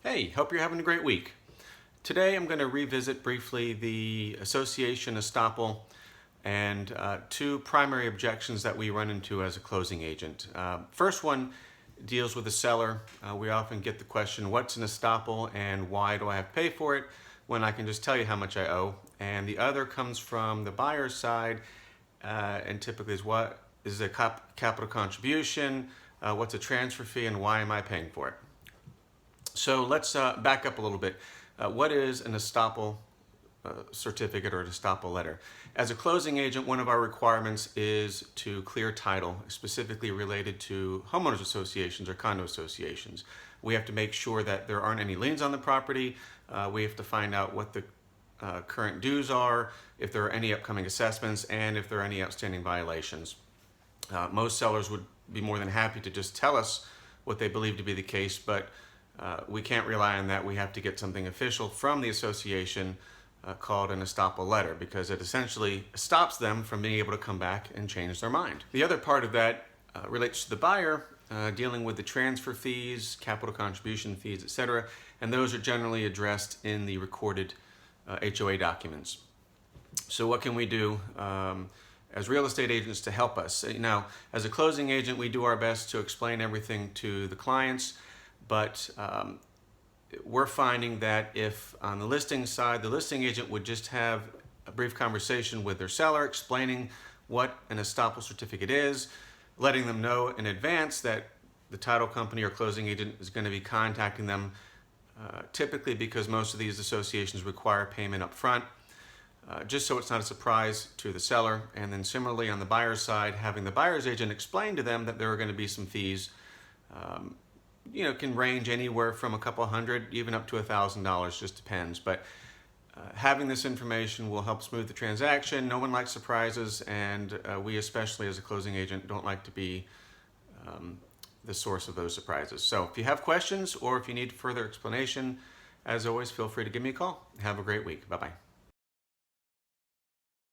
Hey, hope you're having a great week. Today I'm going to revisit briefly the association estoppel and two primary objections that we run into as a closing agent. First one deals with the seller. We often get the question, what's an estoppel and why do I have to pay for it when I can just tell you how much I owe? And the other comes from the buyer's side and typically is what is a capital contribution, what's a transfer fee, and why am I paying for it? So let's back up a little bit. What is an estoppel certificate or an estoppel letter? As a closing agent, one of our requirements is to clear title, specifically related to homeowners associations or condo associations. We have to make sure that there aren't any liens on the property. We have to find out what the current dues are, if there are any upcoming assessments, and if there are any outstanding violations. Most sellers would be more than happy to just tell us what they believe to be the case, but we can't rely on that. We have to get something official from the association called an estoppel letter, because it essentially stops them from being able to come back and change their mind. The other part of that relates to the buyer, dealing with the transfer fees, capital contribution fees, etc. And those are generally addressed in the recorded HOA documents. So what can we do as real estate agents to help us? Now, as a closing agent, we do our best to explain everything to the clients. But we're finding that if on the listing side, the listing agent would just have a brief conversation with their seller explaining what an estoppel certificate is, letting them know in advance that the title company or closing agent is going to be contacting them, typically because most of these associations require payment up front, just so it's not a surprise to the seller. And then similarly on the buyer's side, having the buyer's agent explain to them that there are going to be some fees. Can range anywhere from a couple hundred, even up to $1,000, just depends. But having this information will help smooth the transaction. No one likes surprises, and we especially as a closing agent don't like to be the source of those surprises. So if you have questions or if you need further explanation, as always, feel free to give me a call. Have a great week. Bye-bye.